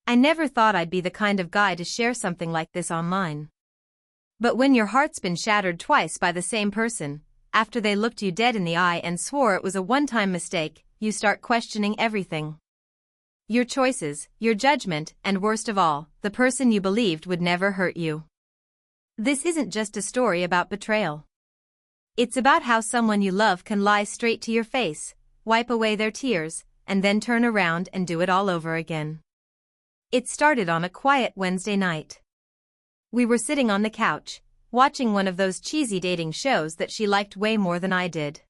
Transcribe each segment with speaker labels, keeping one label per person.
Speaker 1: I never thought I'd be the kind of guy to share something like this online. But when your heart's been shattered twice by the same person, after they looked you dead in the eye and swore it was a one-time mistake, you start questioning everything. Your choices, your judgment, and worst of all, the person you believed would never hurt you. This isn't just a story about betrayal. It's about how someone you love can lie straight to your face, wipe away their tears, and then turn around and do it all over again. It started on a quiet Wednesday night. We were sitting on the couch, watching one of those cheesy dating shows that she liked way more than I did.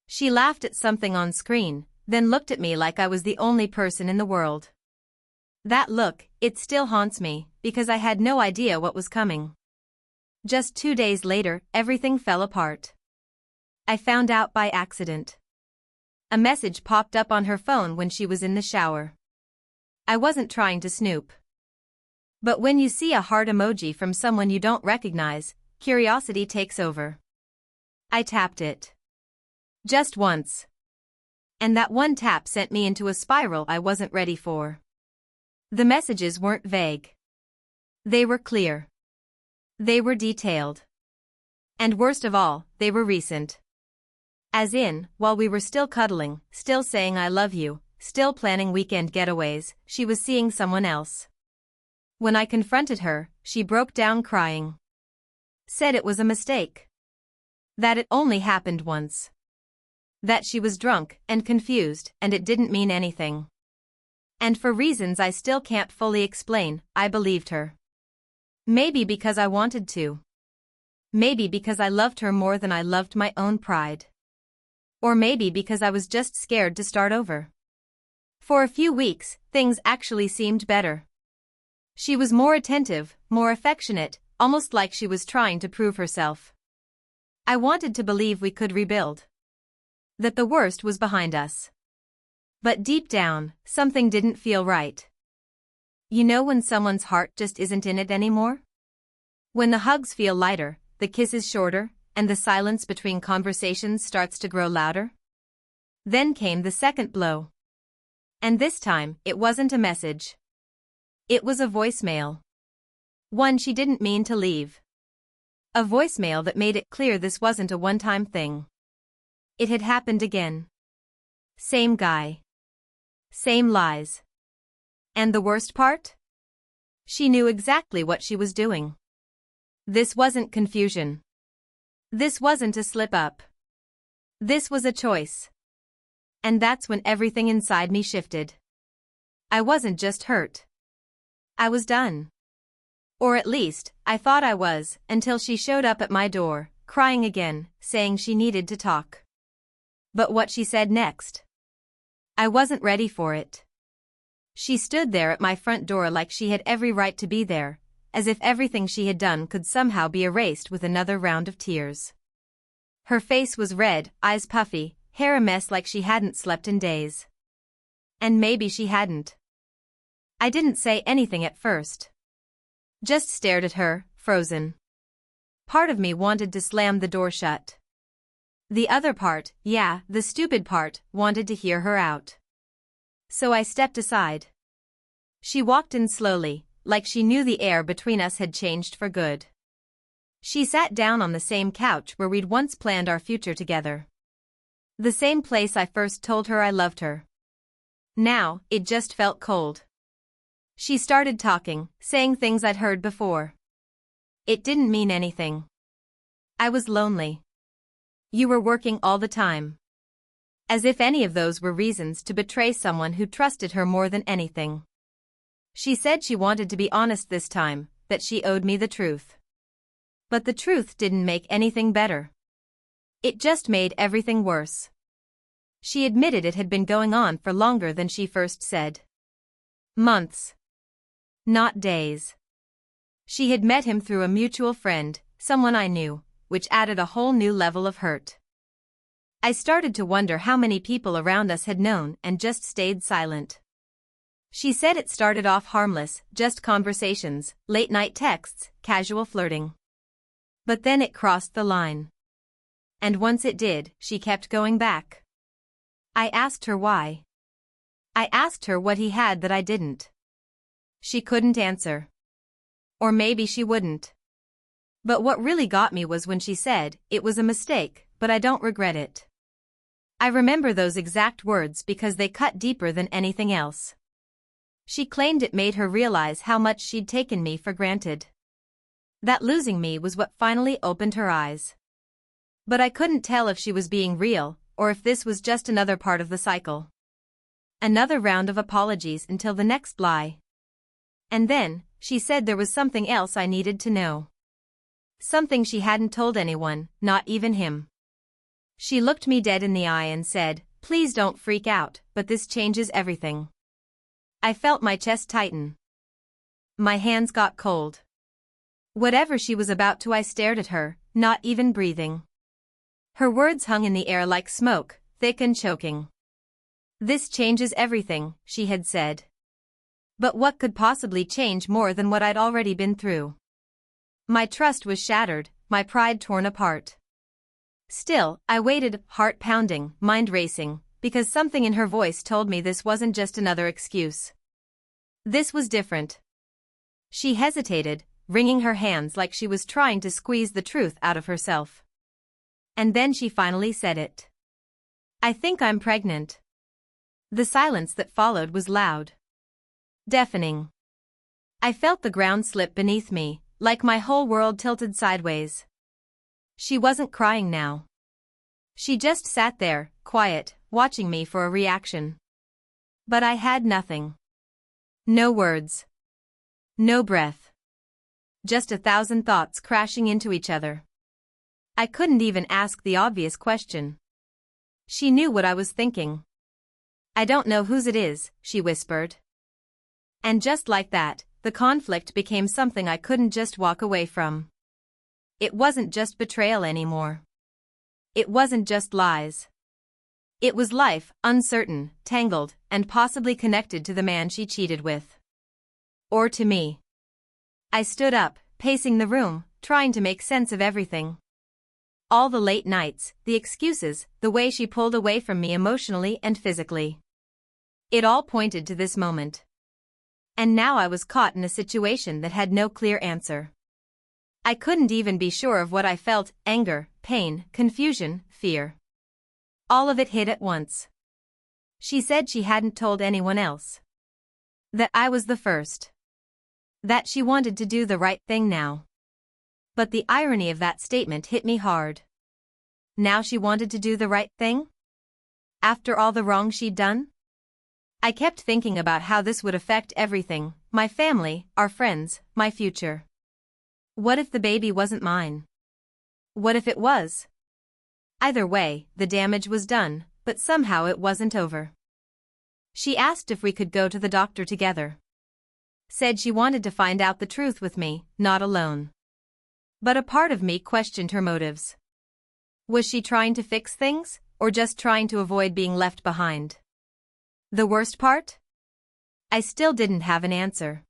Speaker 1: She laughed at something on screen, then looked at me like I was the only person in the world. That look, it still haunts me, because I had no idea what was coming. Just 2 days later, everything fell apart. I found out by accident. A message popped up on her phone when she was in the shower. I wasn't trying to snoop. But when you see a heart emoji from someone you don't recognize, curiosity takes over. I tapped it. Just once. And that one tap sent me into a spiral I wasn't ready for. The messages weren't vague. They were clear. They were detailed. And worst of all, they were recent. As in, while we were still cuddling, still saying I love you, still planning weekend getaways, she was seeing someone else. When I confronted her, she broke down crying. Said it was a mistake. That it only happened once. That she was drunk and confused and it didn't mean anything. And for reasons I still can't fully explain, I believed her. Maybe because I wanted to. Maybe because I loved her more than I loved my own pride. Or maybe because I was just scared to start over. For a few weeks, things actually seemed better. She was more attentive, more affectionate, almost like she was trying to prove herself. I wanted to believe we could rebuild. That the worst was behind us. But deep down, something didn't feel right. You know when someone's heart just isn't in it anymore? When the hugs feel lighter, the kisses shorter, and the silence between conversations starts to grow louder? Then came the second blow. And this time, it wasn't a message. It was a voicemail. One she didn't mean to leave. A voicemail that made it clear this wasn't a one-time thing. It had happened again. Same guy. Same lies. And the worst part? She knew exactly what she was doing. This wasn't confusion. This wasn't a slip-up. This was a choice. And that's when everything inside me shifted. I wasn't just hurt. I was done. Or at least, I thought I was, until she showed up at my door, crying again, saying she needed to talk. But what she said next? I wasn't ready for it. She stood there at my front door like she had every right to be there, as if everything she had done could somehow be erased with another round of tears. Her face was red, eyes puffy, hair a mess like she hadn't slept in days. And maybe she hadn't. I didn't say anything at first. Just stared at her, frozen. Part of me wanted to slam the door shut. The other part, yeah, the stupid part, wanted to hear her out. So I stepped aside. She walked in slowly, like she knew the air between us had changed for good. She sat down on the same couch where we'd once planned our future together. The same place I first told her I loved her. Now, it just felt cold. She started talking, saying things I'd heard before. It didn't mean anything. I was lonely. You were working all the time. As if any of those were reasons to betray someone who trusted her more than anything. She said she wanted to be honest this time, that she owed me the truth. But the truth didn't make anything better. It just made everything worse. She admitted it had been going on for longer than she first said. Months. Not days. She had met him through a mutual friend, someone I knew, which added a whole new level of hurt. I started to wonder how many people around us had known and just stayed silent. She said it started off harmless, just conversations, late-night texts, casual flirting. But then it crossed the line. And once it did, she kept going back. I asked her why. I asked her what he had that I didn't. She couldn't answer. Or maybe she wouldn't. But what really got me was when she said, "It was a mistake, but I don't regret it." I remember those exact words because they cut deeper than anything else. She claimed it made her realize how much she'd taken me for granted. That losing me was what finally opened her eyes. But I couldn't tell if she was being real, or if this was just another part of the cycle. Another round of apologies until the next lie. And then, she said there was something else I needed to know. Something she hadn't told anyone, not even him. She looked me dead in the eye and said, "Please don't freak out, but this changes everything." I felt my chest tighten. My hands got cold. Whatever she was about to, I stared at her, not even breathing. Her words hung in the air like smoke, thick and choking. "This changes everything," she had said. But what could possibly change more than what I'd already been through? My trust was shattered, my pride torn apart. Still, I waited, heart pounding, mind racing, because something in her voice told me this wasn't just another excuse. This was different. She hesitated, wringing her hands like she was trying to squeeze the truth out of herself. And then she finally said it. "I think I'm pregnant." The silence that followed was loud. Deafening. I felt the ground slip beneath me, like my whole world tilted sideways. She wasn't crying now. She just sat there, quiet, watching me for a reaction. But I had nothing. No words. No breath. Just 1,000 thoughts crashing into each other. I couldn't even ask the obvious question. She knew what I was thinking. "I don't know whose it is," she whispered. And just like that, the conflict became something I couldn't just walk away from. It wasn't just betrayal anymore. It wasn't just lies. It was life, uncertain, tangled, and possibly connected to the man she cheated with. Or to me. I stood up, pacing the room, trying to make sense of everything. All the late nights, the excuses, the way she pulled away from me emotionally and physically. It all pointed to this moment. And now I was caught in a situation that had no clear answer. I couldn't even be sure of what I felt: anger, pain, confusion, fear. All of it hit at once. She said she hadn't told anyone else. That I was the first. That she wanted to do the right thing now. But the irony of that statement hit me hard. Now she wanted to do the right thing? After all the wrong she'd done? I kept thinking about how this would affect everything: my family, our friends, my future. What if the baby wasn't mine? What if it was? Either way, the damage was done, but somehow it wasn't over. She asked if we could go to the doctor together. Said she wanted to find out the truth with me, not alone. But a part of me questioned her motives. Was she trying to fix things, or just trying to avoid being left behind? The worst part? I still didn't have an answer.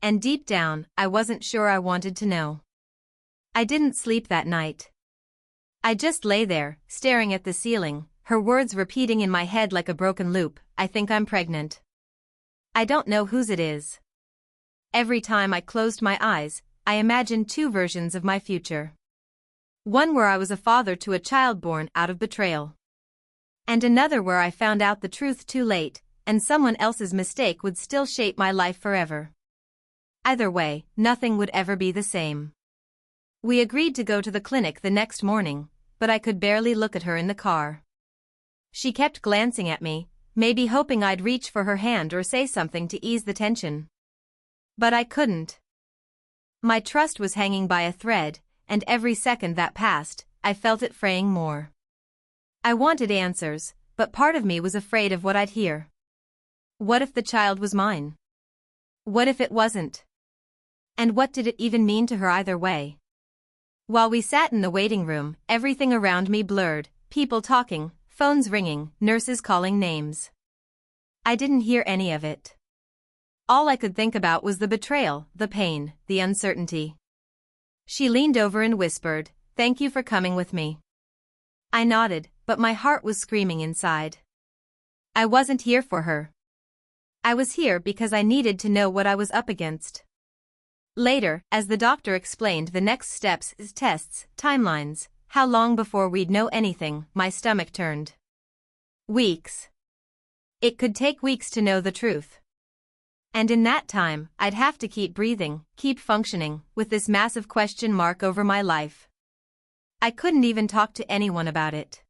Speaker 1: And deep down, I wasn't sure I wanted to know. I didn't sleep that night. I just lay there, staring at the ceiling, her words repeating in my head like a broken loop: "I think I'm pregnant. I don't know whose it is." Every time I closed my eyes, I imagined two versions of my future. One where I was a father to a child born out of betrayal. And another where I found out the truth too late, and someone else's mistake would still shape my life forever. Either way, nothing would ever be the same. We agreed to go to the clinic the next morning, but I could barely look at her in the car. She kept glancing at me, maybe hoping I'd reach for her hand or say something to ease the tension. But I couldn't. My trust was hanging by a thread, and every second that passed, I felt it fraying more. I wanted answers, but part of me was afraid of what I'd hear. What if the child was mine? What if it wasn't? And what did it even mean to her either way? While we sat in the waiting room, everything around me blurred: people talking, phones ringing, nurses calling names. I didn't hear any of it. All I could think about was the betrayal, the pain, the uncertainty. She leaned over and whispered, "Thank you for coming with me." I nodded, but my heart was screaming inside. I wasn't here for her. I was here because I needed to know what I was up against. Later, as the doctor explained the next steps, tests, timelines, how long before we'd know anything, my stomach turned. Weeks. It could take weeks to know the truth. And in that time, I'd have to keep breathing, keep functioning, with this massive question mark over my life. I couldn't even talk to anyone about it.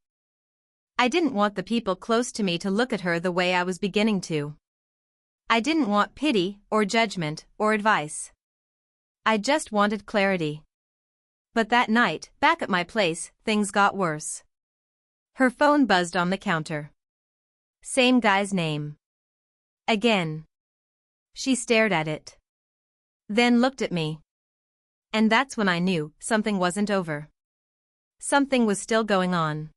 Speaker 1: I didn't want the people close to me to look at her the way I was beginning to. I didn't want pity, or judgment, or advice. I just wanted clarity. But that night, back at my place, things got worse. Her phone buzzed on the counter. Same guy's name. Again. She stared at it. Then looked at me. And that's when I knew something wasn't over. Something was still going on.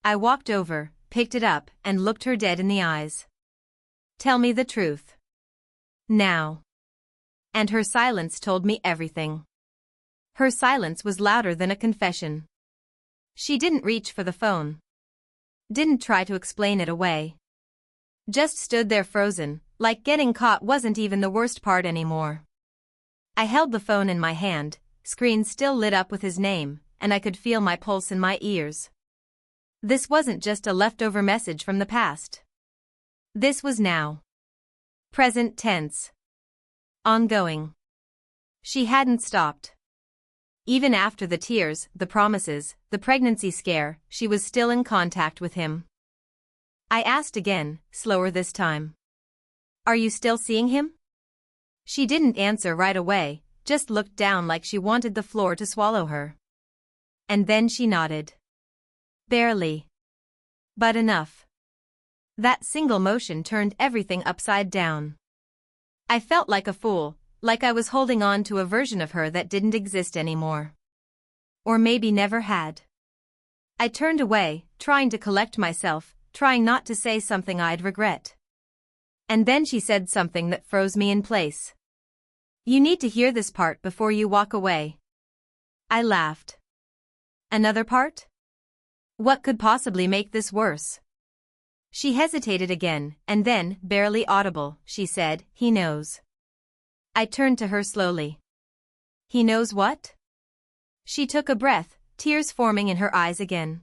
Speaker 1: I walked over, picked it up, and looked her dead in the eyes. Tell me the truth. Now. And her silence told me everything. Her silence was louder than a confession. She didn't reach for the phone. Didn't try to explain it away. Just stood there frozen, like getting caught wasn't even the worst part anymore. I held the phone in my hand, screen still lit up with his name, and I could feel my pulse in my ears. This wasn't just a leftover message from the past. This was now. Present tense. Ongoing. She hadn't stopped. Even after the tears, the promises, the pregnancy scare, she was still in contact with him. I asked again, slower this time. Are you still seeing him? She didn't answer right away, just looked down like she wanted the floor to swallow her. And then she nodded. Barely. But enough. That single motion turned everything upside down. I felt like a fool, like I was holding on to a version of her that didn't exist anymore. Or maybe never had. I turned away, trying to collect myself, trying not to say something I'd regret. And then she said something that froze me in place. You need to hear this part before you walk away. I laughed. Another part? What could possibly make this worse? She hesitated again, and then, barely audible, she said, he knows. I turned to her slowly. He knows what? She took a breath, tears forming in her eyes again.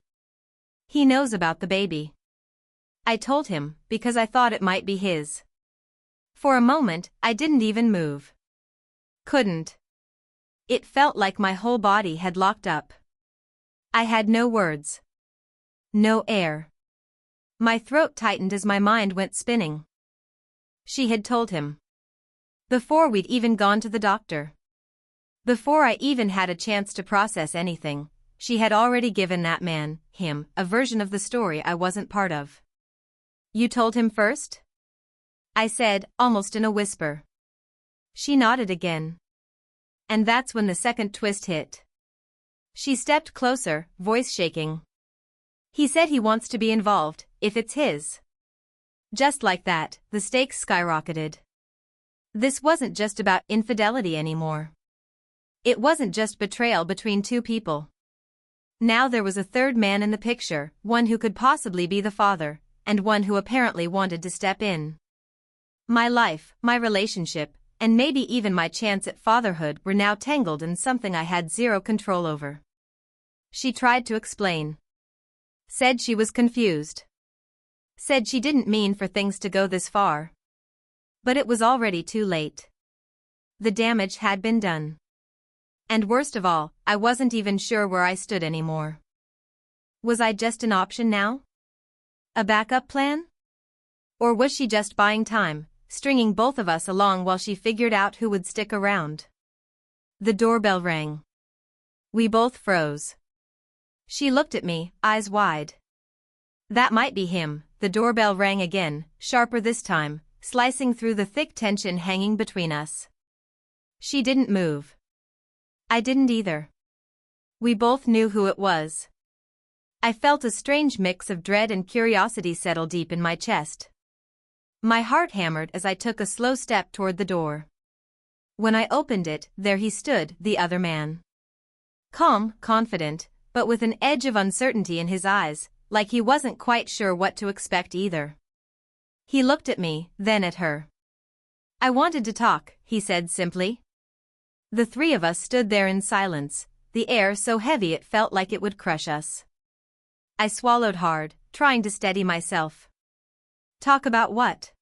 Speaker 1: He knows about the baby. I told him, because I thought it might be his. For a moment, I didn't even move. Couldn't. It felt like my whole body had locked up. I had no words. No air. My throat tightened as my mind went spinning. She had told him. Before we'd even gone to the doctor. Before I even had a chance to process anything, she had already given that man, him, a version of the story I wasn't part of. You told him first? I said, almost in a whisper. She nodded again. And that's when the second twist hit. She stepped closer, voice shaking. He said he wants to be involved, if it's his. Just like that, the stakes skyrocketed. This wasn't just about infidelity anymore. It wasn't just betrayal between two people. Now there was a third man in the picture, one who could possibly be the father, and one who apparently wanted to step in. My life, my relationship, and maybe even my chance at fatherhood were now tangled in something I had zero control over. She tried to explain. Said she was confused. Said she didn't mean for things to go this far. But it was already too late. The damage had been done. And worst of all, I wasn't even sure where I stood anymore. Was I just an option now? A backup plan? Or was she just buying time, stringing both of us along while she figured out who would stick around? The doorbell rang. We both froze. She looked at me, eyes wide. That might be him. The doorbell rang again, sharper this time, slicing through the thick tension hanging between us. She didn't move. I didn't either. We both knew who it was. I felt a strange mix of dread and curiosity settle deep in my chest. My heart hammered as I took a slow step toward the door. When I opened it, there he stood, the other man. Calm, confident, but with an edge of uncertainty in his eyes, like he wasn't quite sure what to expect either. He looked at me, then at her. I wanted to talk, he said simply. The three of us stood there in silence, the air so heavy it felt like it would crush us. I swallowed hard, trying to steady myself. Talk about what?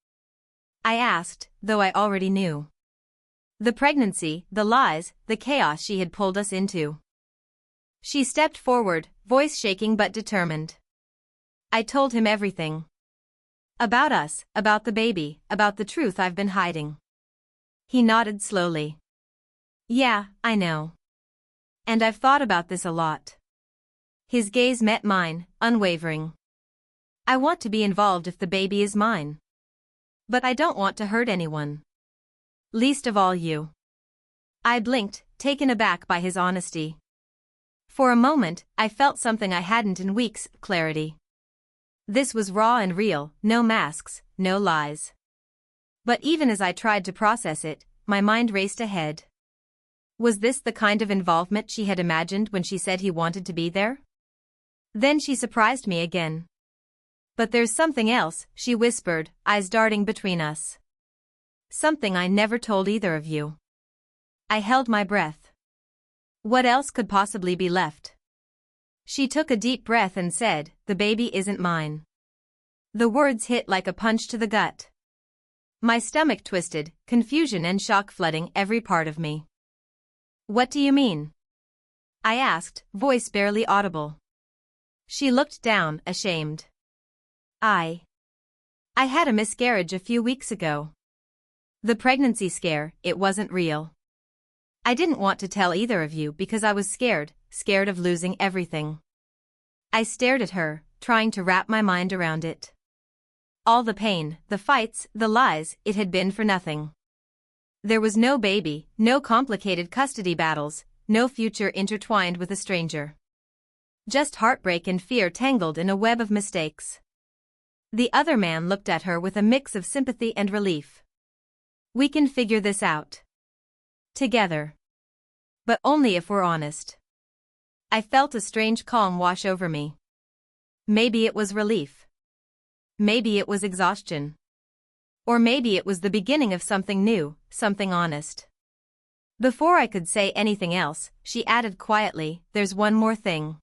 Speaker 1: I asked, though I already knew. The pregnancy, the lies, the chaos she had pulled us into. She stepped forward, voice shaking but determined. I told him everything. About us, about the baby, about the truth I've been hiding. He nodded slowly. Yeah, I know. And I've thought about this a lot. His gaze met mine, unwavering. I want to be involved if the baby is mine. But I don't want to hurt anyone. Least of all you. I blinked, taken aback by his honesty. For a moment, I felt something I hadn't in weeks, clarity. This was raw and real, no masks, no lies. But even as I tried to process it, my mind raced ahead. Was this the kind of involvement she had imagined when she said he wanted to be there? Then she surprised me again. But there's something else, she whispered, eyes darting between us. Something I never told either of you. I held my breath. What else could possibly be left? She took a deep breath and said, "The baby isn't mine." The words hit like a punch to the gut. My stomach twisted, confusion and shock flooding every part of me. What do you mean? I asked, voice barely audible. She looked down, ashamed. I had a miscarriage a few weeks ago. The pregnancy scare, it wasn't real. I didn't want to tell either of you because I was scared of losing everything. I stared at her, trying to wrap my mind around it. All the pain, the fights, the lies, it had been for nothing. There was no baby, no complicated custody battles, no future intertwined with a stranger. Just heartbreak and fear tangled in a web of mistakes. The other man looked at her with a mix of sympathy and relief. We can figure this out. Together. But only if we're honest. I felt a strange calm wash over me. Maybe it was relief. Maybe it was exhaustion. Or maybe it was the beginning of something new, something honest. Before I could say anything else, she added quietly, "There's one more thing.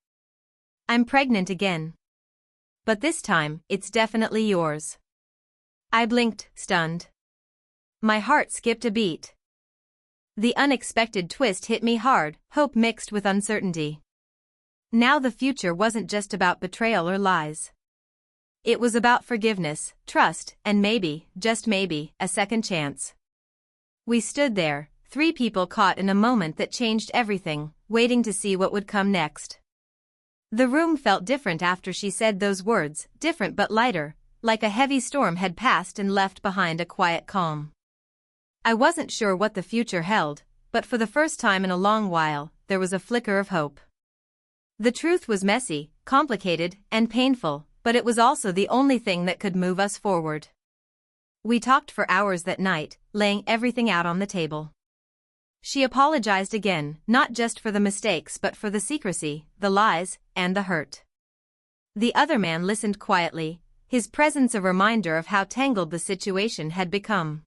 Speaker 1: I'm pregnant again. But this time, it's definitely yours." I blinked, stunned. My heart skipped a beat. The unexpected twist hit me hard, hope mixed with uncertainty. Now the future wasn't just about betrayal or lies. It was about forgiveness, trust, and maybe, just maybe, a second chance. We stood there, three people caught in a moment that changed everything, waiting to see what would come next. The room felt different after she said those words, different but lighter, like a heavy storm had passed and left behind a quiet calm. I wasn't sure what the future held, but for the first time in a long while, there was a flicker of hope. The truth was messy, complicated, and painful, but it was also the only thing that could move us forward. We talked for hours that night, laying everything out on the table. She apologized again, not just for the mistakes but for the secrecy, the lies, and the hurt. The other man listened quietly, his presence a reminder of how tangled the situation had become.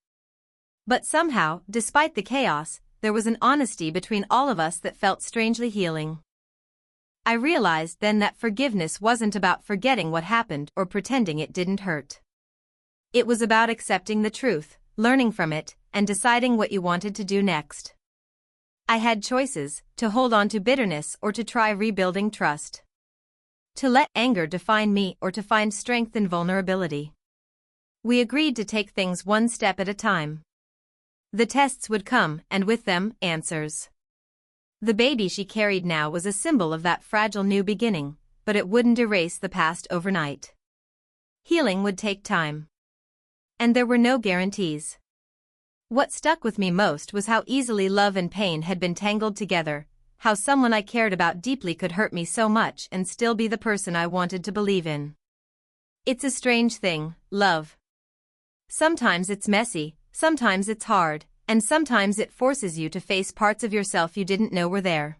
Speaker 1: But somehow, despite the chaos, there was an honesty between all of us that felt strangely healing. I realized then that forgiveness wasn't about forgetting what happened or pretending it didn't hurt. It was about accepting the truth, learning from it, and deciding what you wanted to do next. I had choices, to hold on to bitterness or to try rebuilding trust. To let anger define me or to find strength in vulnerability. We agreed to take things one step at a time. The tests would come, and with them, answers. The baby she carried now was a symbol of that fragile new beginning, but it wouldn't erase the past overnight. Healing would take time. And there were no guarantees. What stuck with me most was how easily love and pain had been tangled together, how someone I cared about deeply could hurt me so much and still be the person I wanted to believe in. It's a strange thing, love. Sometimes it's messy, sometimes it's hard, and sometimes it forces you to face parts of yourself you didn't know were there.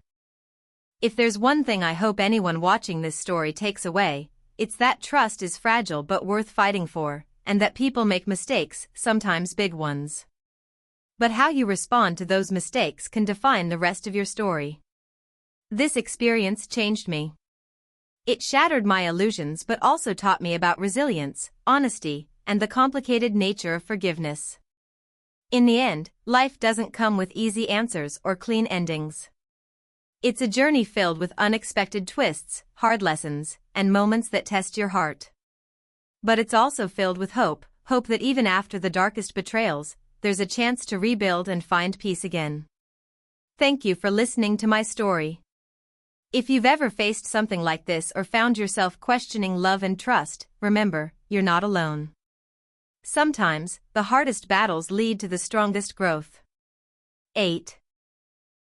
Speaker 1: If there's one thing I hope anyone watching this story takes away, it's that trust is fragile but worth fighting for, and that people make mistakes, sometimes big ones. But how you respond to those mistakes can define the rest of your story. This experience changed me. It shattered my illusions but also taught me about resilience, honesty, and the complicated nature of forgiveness. In the end, life doesn't come with easy answers or clean endings. It's a journey filled with unexpected twists, hard lessons, and moments that test your heart. But it's also filled with hope that even after the darkest betrayals, there's a chance to rebuild and find peace again. Thank you for listening to my story. If you've ever faced something like this or found yourself questioning love and trust, remember, you're not alone. Sometimes, the hardest battles lead to the strongest growth. 8.